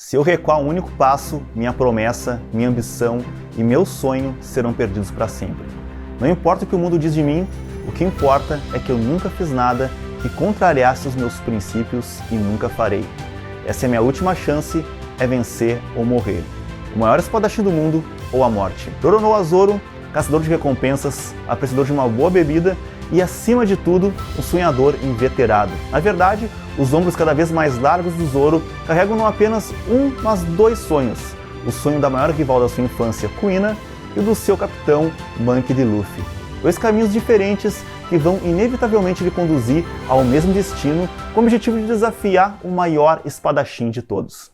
Se eu recuar um único passo, minha promessa, minha ambição e meu sonho serão perdidos para sempre. Não importa o que o mundo diz de mim, o que importa é que eu nunca fiz nada que contrariasse os meus princípios e nunca farei. Essa é a minha última chance, é vencer ou morrer. O maior espadachim do mundo ou a morte. Roronoa Zoro, caçador de recompensas, apreciador de uma boa bebida e, acima de tudo, um sonhador inveterado. Na verdade, os ombros cada vez mais largos do Zoro carregam não apenas um, mas dois sonhos. O sonho da maior rival da sua infância, Kuina, e o do seu capitão, Monkey D. Luffy. Dois caminhos diferentes que vão inevitavelmente lhe conduzir ao mesmo destino, com o objetivo de desafiar o maior espadachim de todos.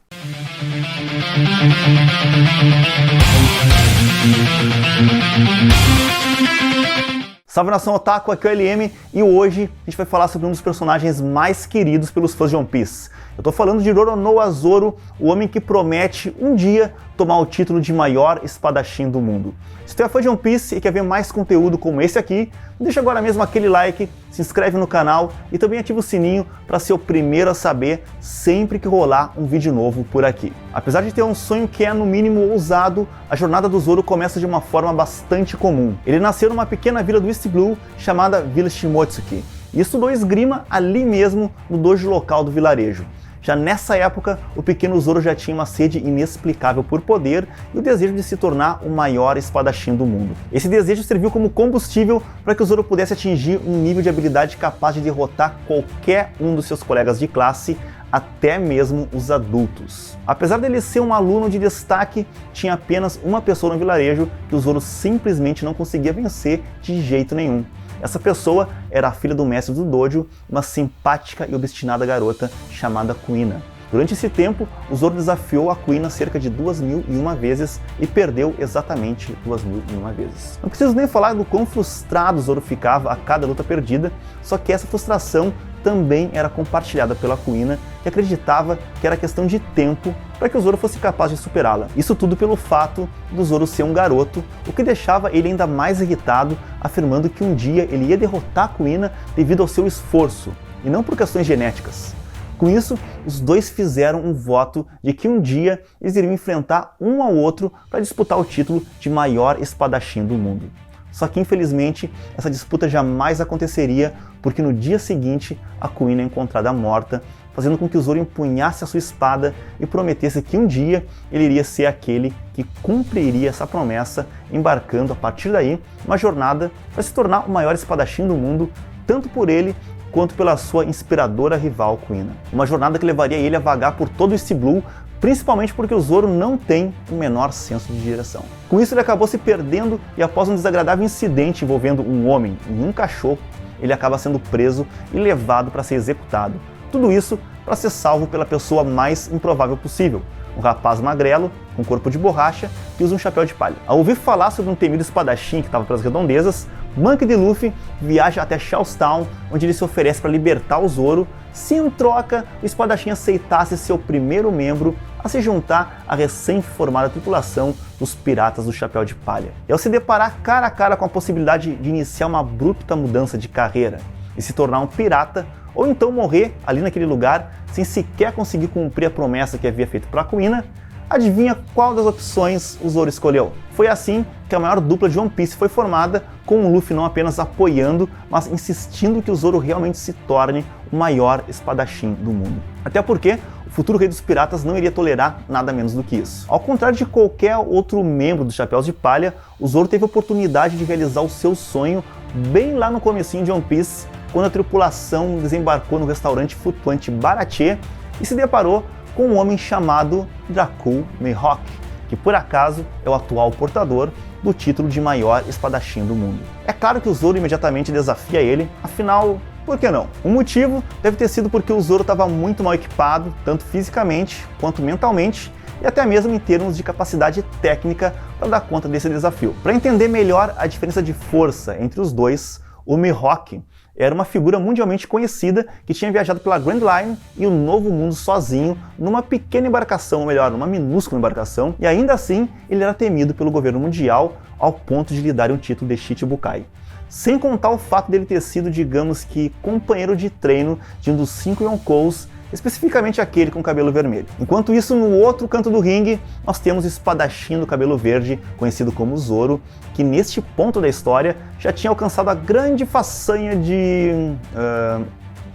Salve nação otaku, aqui é o LM e hoje a gente vai falar sobre um dos personagens mais queridos pelos fãs de One Piece. Eu tô falando de Roronoa Zoro, o homem que promete um dia tomar o título de maior espadachim do mundo. Se tu é fã de One Piece e quer ver mais conteúdo como esse aqui, deixa agora mesmo aquele like, se inscreve no canal e também ativa o sininho para ser o primeiro a saber sempre que rolar um vídeo novo por aqui. Apesar de ter um sonho que é no mínimo ousado, a jornada do Zoro começa de uma forma bastante comum. Ele nasceu numa pequena vila do East Blue chamada Vila Shimotsuki e estudou esgrima ali mesmo no dojo local do vilarejo. Já nessa época, o pequeno Zoro já tinha uma sede inexplicável por poder e o desejo de se tornar o maior espadachim do mundo. Esse desejo serviu como combustível para que o Zoro pudesse atingir um nível de habilidade capaz de derrotar qualquer um dos seus colegas de classe, até mesmo os adultos. Apesar dele ser um aluno de destaque, tinha apenas uma pessoa no vilarejo que o Zoro simplesmente não conseguia vencer de jeito nenhum. Essa pessoa era a filha do mestre do dojo, uma simpática e obstinada garota chamada Kuina. Durante esse tempo, o Zoro desafiou a Kuina cerca de 2001 vezes e perdeu exatamente 2001 vezes. Não preciso nem falar do quão frustrado o Zoro ficava a cada luta perdida, só que essa frustração também era compartilhada pela Kuina, que acreditava que era questão de tempo para que o Zoro fosse capaz de superá-la. Isso tudo pelo fato do Zoro ser um garoto, o que deixava ele ainda mais irritado, afirmando que um dia ele ia derrotar a Kuina devido ao seu esforço, e não por questões genéticas. Com isso, os dois fizeram um voto de que um dia eles iriam enfrentar um ao outro para disputar o título de maior espadachim do mundo. Só que, infelizmente, essa disputa jamais aconteceria, porque no dia seguinte a Kuina é encontrada morta, fazendo com que o Zoro empunhasse a sua espada e prometesse que um dia ele iria ser aquele que cumpriria essa promessa, embarcando a partir daí uma jornada para se tornar o maior espadachim do mundo, tanto por ele quanto pela sua inspiradora rival Kuina. Uma jornada que levaria ele a vagar por todo o East Blue, principalmente porque o Zoro não tem o menor senso de direção. Com isso ele acabou se perdendo e, após um desagradável incidente envolvendo um homem e um cachorro, ele acaba sendo preso e levado para ser executado. Tudo isso para ser salvo pela pessoa mais improvável possível, um rapaz magrelo, com corpo de borracha, que usa um chapéu de palha. Ao ouvir falar sobre um temido espadachim que estava pelas redondezas, Monkey D. Luffy viaja até Charlestown, onde ele se oferece para libertar o Zoro, se em troca o espadachim aceitasse ser o primeiro membro a se juntar à recém-formada tripulação dos Piratas do Chapéu de Palha. E ao se deparar cara a cara com a possibilidade de iniciar uma abrupta mudança de carreira e se tornar um pirata, ou então morrer ali naquele lugar sem sequer conseguir cumprir a promessa que havia feito para a Kuina, adivinha qual das opções o Zoro escolheu? Foi assim que a maior dupla de One Piece foi formada, com o Luffy não apenas apoiando, mas insistindo que o Zoro realmente se torne o maior espadachim do mundo. Até porque o futuro rei dos piratas não iria tolerar nada menos do que isso. Ao contrário de qualquer outro membro dos Chapéus de Palha, o Zoro teve a oportunidade de realizar o seu sonho bem lá no comecinho de One Piece, quando a tripulação desembarcou no restaurante flutuante Baratie e se deparou com um homem chamado Dracul Mihawk, que por acaso é o atual portador do título de maior espadachim do mundo. É claro que o Zoro imediatamente desafia ele, afinal, por que não? O motivo deve ter sido porque o Zoro estava muito mal equipado, tanto fisicamente quanto mentalmente, e até mesmo em termos de capacidade técnica para dar conta desse desafio. Para entender melhor a diferença de força entre os dois, o Mihawk era uma figura mundialmente conhecida que tinha viajado pela Grand Line e o Novo Mundo sozinho, numa pequena embarcação, ou melhor, numa minúscula embarcação, e ainda assim ele era temido pelo governo mundial ao ponto de lhe dar um título de Shichibukai. Sem contar o fato dele ter sido, digamos que, companheiro de treino de um dos 5 Yonkous especificamente aquele com cabelo vermelho. Enquanto isso, no outro canto do ringue, nós temos o espadachim do cabelo verde, conhecido como Zoro, que neste ponto da história já tinha alcançado a grande façanha de...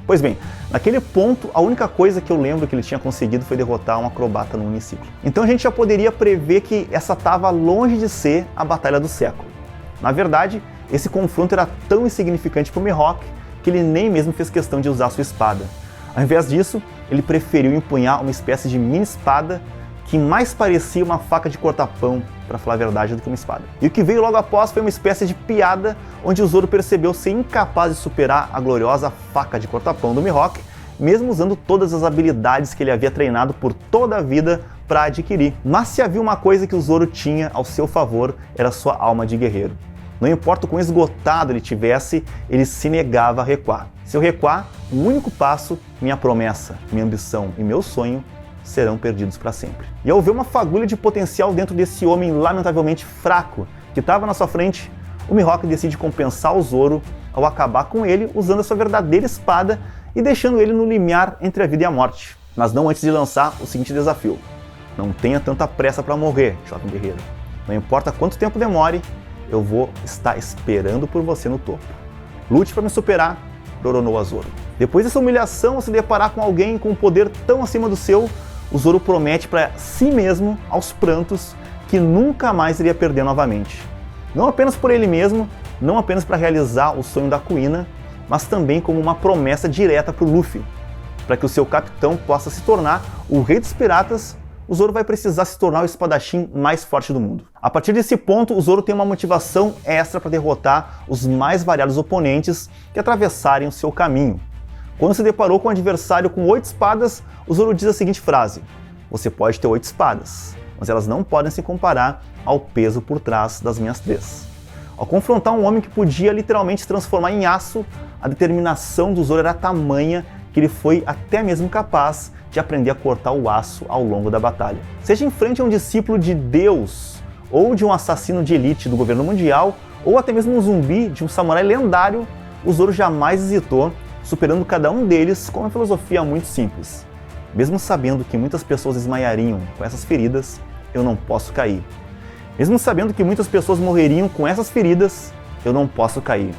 Pois bem, naquele ponto, a única coisa que eu lembro que ele tinha conseguido foi derrotar um acrobata no uniciclo. Então a gente já poderia prever que essa estava longe de ser a batalha do século. Na verdade, esse confronto era tão insignificante para o Mihawk que ele nem mesmo fez questão de usar sua espada. Ao invés disso, ele preferiu empunhar uma espécie de mini espada que mais parecia uma faca de cortar pão, para falar a verdade, do que uma espada. E o que veio logo após foi uma espécie de piada, onde o Zoro percebeu ser incapaz de superar a gloriosa faca de cortar pão do Mihawk, mesmo usando todas as habilidades que ele havia treinado por toda a vida para adquirir. Mas se havia uma coisa que o Zoro tinha ao seu favor, era sua alma de guerreiro. Não importa o quão esgotado ele tivesse, ele se negava a recuar. Se eu recuar, o único passo, minha promessa, minha ambição e meu sonho serão perdidos para sempre. E ao ver uma fagulha de potencial dentro desse homem lamentavelmente fraco que estava na sua frente, o Mihawk decide compensar o Zoro ao acabar com ele usando a sua verdadeira espada e deixando ele no limiar entre a vida e a morte. Mas não antes de lançar o seguinte desafio: não tenha tanta pressa para morrer, jovem guerreiro. Não importa quanto tempo demore, eu vou estar esperando por você no topo. Lute para me superar, Roronoa Zoro. Depois dessa humilhação, ao se deparar com alguém com um poder tão acima do seu, o Zoro promete para si mesmo, aos prantos, que nunca mais iria perder novamente. Não apenas por ele mesmo, não apenas para realizar o sonho da Kuina, mas também como uma promessa direta para o Luffy. Para que o seu capitão possa se tornar o rei dos piratas, o Zoro vai precisar se tornar o espadachim mais forte do mundo. A partir desse ponto, o Zoro tem uma motivação extra para derrotar os mais variados oponentes que atravessarem o seu caminho. Quando se deparou com um adversário com 8 espadas, o Zoro diz a seguinte frase: você pode ter 8 espadas, mas elas não podem se comparar ao peso por trás das minhas 3. Ao confrontar um homem que podia literalmente se transformar em aço, a determinação do Zoro era tamanha que ele foi até mesmo capaz de aprender a cortar o aço ao longo da batalha. Seja em frente a um discípulo de Deus, ou de um assassino de elite do governo mundial, ou até mesmo um zumbi de um samurai lendário, o Zoro jamais hesitou, superando cada um deles com uma filosofia muito simples. Mesmo sabendo que muitas pessoas desmaiariam com essas feridas, eu não posso cair. Mesmo sabendo que muitas pessoas morreriam com essas feridas, eu não posso cair.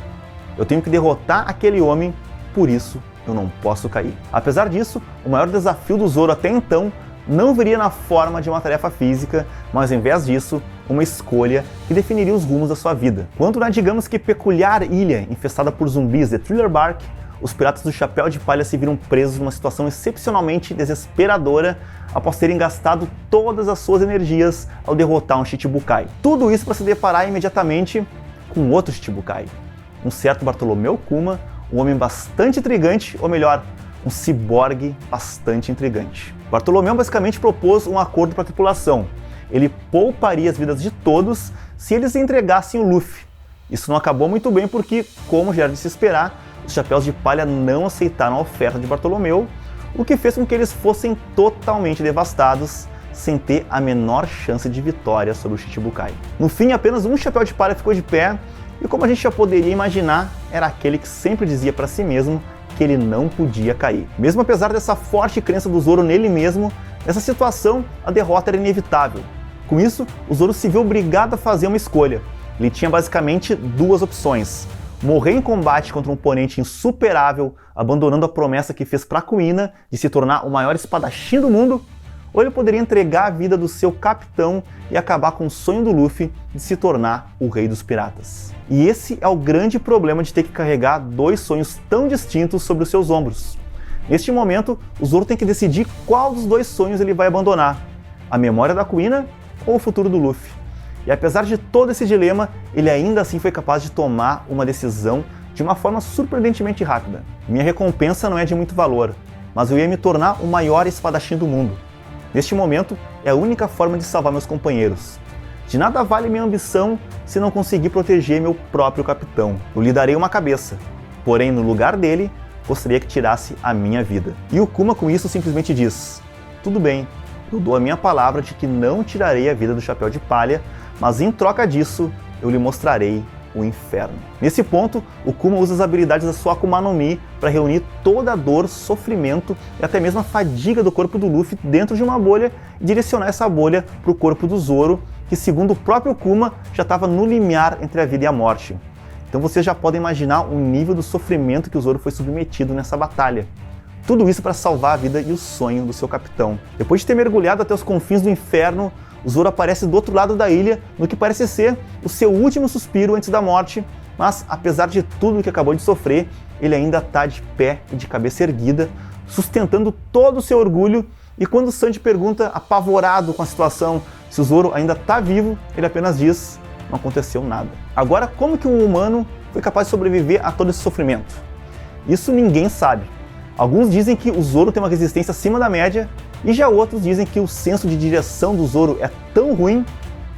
Eu tenho que derrotar aquele homem, por isso eu não posso cair. Apesar disso, o maior desafio do Zoro até então não viria na forma de uma tarefa física, mas em vez disso, uma escolha que definiria os rumos da sua vida. Quando na, digamos que, peculiar ilha infestada por zumbis de Thriller Bark, os piratas do Chapéu de Palha se viram presos numa situação excepcionalmente desesperadora após terem gastado todas as suas energias ao derrotar um Shichibukai. Tudo isso para se deparar imediatamente com outro Shichibukai, um certo Bartolomeu Kuma, um homem bastante intrigante, ou melhor, um ciborgue bastante intrigante. Bartolomeu basicamente propôs um acordo para a tripulação. Ele pouparia as vidas de todos se eles entregassem o Luffy. Isso não acabou muito bem porque, como já era de se esperar, os Chapéus de Palha não aceitaram a oferta de Bartolomeu, o que fez com que eles fossem totalmente devastados, sem ter a menor chance de vitória sobre o Shichibukai. No fim, apenas um Chapéu de Palha ficou de pé, e como a gente já poderia imaginar, era aquele que sempre dizia para si mesmo que ele não podia cair. Mesmo apesar dessa forte crença do Zoro nele mesmo, nessa situação a derrota era inevitável. Com isso, o Zoro se viu obrigado a fazer uma escolha. Ele tinha basicamente 2 opções: morrer em combate contra um oponente insuperável, abandonando a promessa que fez para Kuina de se tornar o maior espadachim do mundo, ou ele poderia entregar a vida do seu capitão e acabar com o sonho do Luffy de se tornar o rei dos piratas. E esse é o grande problema de ter que carregar 2 sonhos tão distintos sobre os seus ombros. Neste momento, o Zoro tem que decidir qual dos 2 sonhos ele vai abandonar: a memória da Kuina ou o futuro do Luffy. E apesar de todo esse dilema, ele ainda assim foi capaz de tomar uma decisão de uma forma surpreendentemente rápida. Minha recompensa não é de muito valor, mas eu ia me tornar o maior espadachim do mundo. Neste momento, é a única forma de salvar meus companheiros. De nada vale minha ambição se não conseguir proteger meu próprio capitão. Eu lhe darei uma cabeça, porém no lugar dele, gostaria que tirasse a minha vida. E o Kuma com isso simplesmente diz: tudo bem, eu dou a minha palavra de que não tirarei a vida do Chapéu de Palha, mas em troca disso, eu lhe mostrarei o inferno. Nesse ponto, o Kuma usa as habilidades da sua Akuma no Mi para reunir toda a dor, sofrimento e até mesmo a fadiga do corpo do Luffy dentro de uma bolha e direcionar essa bolha para o corpo do Zoro, que segundo o próprio Kuma já estava no limiar entre a vida e a morte. Então vocês já podem imaginar o nível do sofrimento que o Zoro foi submetido nessa batalha. Tudo isso para salvar a vida e o sonho do seu capitão. Depois de ter mergulhado até os confins do inferno, o Zoro aparece do outro lado da ilha, no que parece ser o seu último suspiro antes da morte, mas apesar de tudo que acabou de sofrer, ele ainda está de pé e de cabeça erguida, sustentando todo o seu orgulho, e quando Sanji pergunta, apavorado com a situação, se o Zoro ainda está vivo, ele apenas diz: não aconteceu nada. Agora, como que um humano foi capaz de sobreviver a todo esse sofrimento? Isso ninguém sabe. Alguns dizem que o Zoro tem uma resistência acima da média, e já outros dizem que o senso de direção do Zoro é tão ruim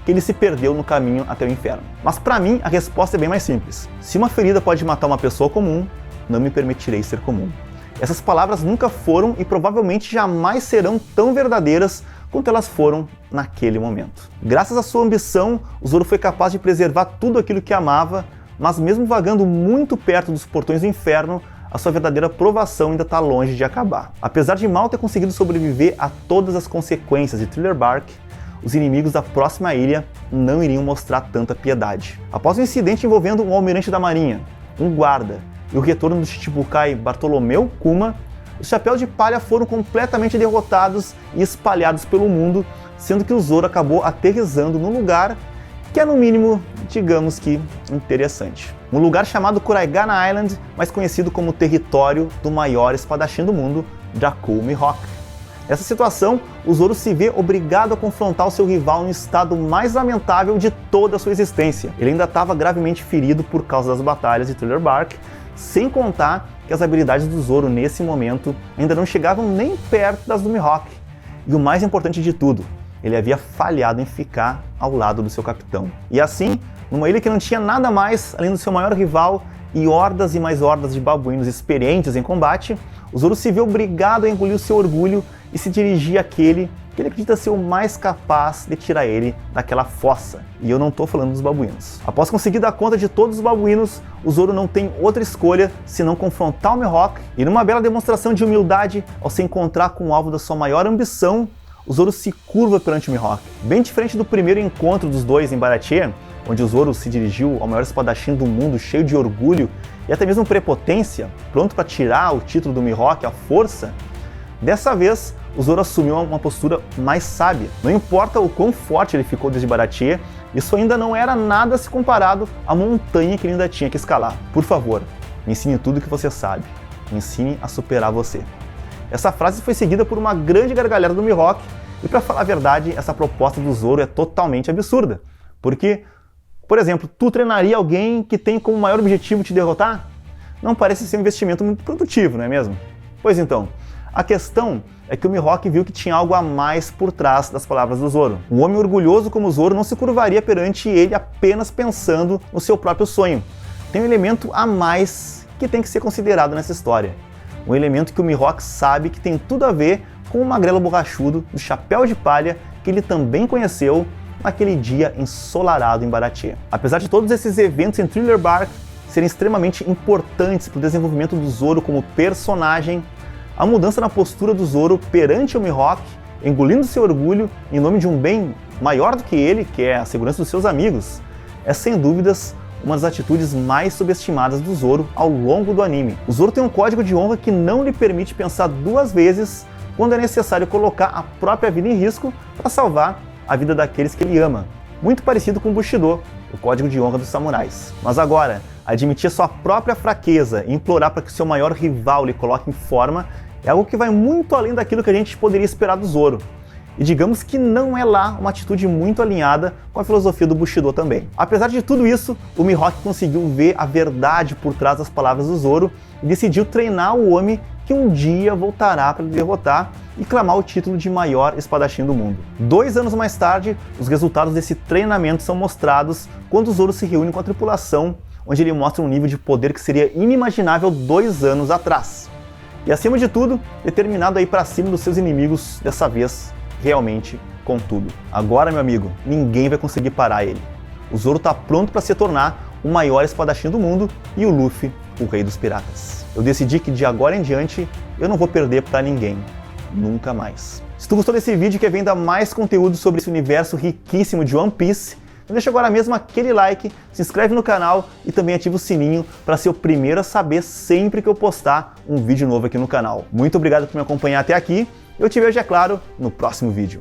que ele se perdeu no caminho até o inferno. Mas para mim, a resposta é bem mais simples. Se uma ferida pode matar uma pessoa comum, não me permitirei ser comum. Essas palavras nunca foram e provavelmente jamais serão tão verdadeiras quanto elas foram naquele momento. Graças à sua ambição, o Zoro foi capaz de preservar tudo aquilo que amava, mas mesmo vagando muito perto dos portões do inferno, a sua verdadeira provação ainda está longe de acabar. Apesar de mal ter conseguido sobreviver a todas as consequências de Thriller Bark, os inimigos da próxima ilha não iriam mostrar tanta piedade. Após um incidente envolvendo um almirante da marinha, um guarda e o retorno do Shichibukai Bartolomeu Kuma, os Chapéus de Palha foram completamente derrotados e espalhados pelo mundo, sendo que o Zoro acabou aterrissando num lugar que é no mínimo, digamos que, interessante. Um lugar chamado Kuraigana Island, mais conhecido como território do maior espadachim do mundo, Jakku Mihawk. Nessa situação, o Zoro se vê obrigado a confrontar o seu rival no estado mais lamentável de toda a sua existência. Ele ainda estava gravemente ferido por causa das batalhas de Thriller Bark, sem contar que as habilidades do Zoro nesse momento ainda não chegavam nem perto das do Mihawk. E o mais importante de tudo, ele havia falhado em ficar ao lado do seu capitão. E assim, numa ilha que não tinha nada mais além do seu maior rival e hordas e mais hordas de babuínos experientes em combate, o Zoro se vê obrigado a engolir o seu orgulho e se dirigir àquele que ele acredita ser o mais capaz de tirar ele daquela fossa. E eu não estou falando dos babuínos. Após conseguir dar conta de todos os babuínos, o Zoro não tem outra escolha senão confrontar o Mihawk, e numa bela demonstração de humildade, ao se encontrar com o alvo da sua maior ambição, o Zoro se curva perante o Mihawk. Bem diferente do primeiro encontro dos dois em Baratie, onde o Zoro se dirigiu ao maior espadachim do mundo cheio de orgulho e até mesmo prepotência, pronto para tirar o título do Mihawk à força, dessa vez o Zoro assumiu uma postura mais sábia. Não importa o quão forte ele ficou desde Baratie, isso ainda não era nada se comparado à montanha que ele ainda tinha que escalar. Por favor, me ensine tudo o que você sabe. Me ensine a superar você. Essa frase foi seguida por uma grande gargalhada do Mihawk, e para falar a verdade, essa proposta do Zoro é totalmente absurda. Porque, por exemplo, tu treinaria alguém que tem como maior objetivo te derrotar? Não parece ser um investimento muito produtivo, não é mesmo? Pois então, a questão é que o Mihawk viu que tinha algo a mais por trás das palavras do Zoro. Um homem orgulhoso como o Zoro não se curvaria perante ele apenas pensando no seu próprio sonho. Tem um elemento a mais que tem que ser considerado nessa história. Um elemento que o Mihawk sabe que tem tudo a ver com o magrelo borrachudo do Chapéu de Palha que ele também conheceu naquele dia ensolarado em Baratie. Apesar de todos esses eventos em Thriller Bark serem extremamente importantes para o desenvolvimento do Zoro como personagem, a mudança na postura do Zoro perante o Mihawk, engolindo seu orgulho em nome de um bem maior do que ele, que é a segurança dos seus amigos, é sem dúvidas uma das atitudes mais subestimadas do Zoro ao longo do anime. O Zoro tem um código de honra que não lhe permite pensar duas vezes quando é necessário colocar a própria vida em risco para salvar a vida daqueles que ele ama. Muito parecido com o Bushido, o código de honra dos samurais. Mas agora, admitir sua própria fraqueza e implorar para que seu maior rival lhe coloque em forma é algo que vai muito além daquilo que a gente poderia esperar do Zoro. E digamos que não é lá uma atitude muito alinhada com a filosofia do Bushido também. Apesar de tudo isso, o Mihawk conseguiu ver a verdade por trás das palavras do Zoro e decidiu treinar o homem que um dia voltará para derrotar e clamar o título de maior espadachim do mundo. 2 anos mais tarde, os resultados desse treinamento são mostrados quando o Zoro se reúne com a tripulação, onde ele mostra um nível de poder que seria inimaginável 2 anos atrás. E acima de tudo, determinado a ir para cima dos seus inimigos, dessa vez, realmente com tudo. Agora, meu amigo, ninguém vai conseguir parar ele. O Zoro está pronto para se tornar o maior espadachim do mundo, e o Luffy, o rei dos piratas. Eu decidi que de agora em diante eu não vou perder pra ninguém. Nunca mais. Se tu gostou desse vídeo e quer ver ainda mais conteúdo sobre esse universo riquíssimo de One Piece, então deixa agora mesmo aquele like, se inscreve no canal e também ativa o sininho para ser o primeiro a saber sempre que eu postar um vídeo novo aqui no canal. Muito obrigado por me acompanhar até aqui. Eu te vejo, é claro, no próximo vídeo.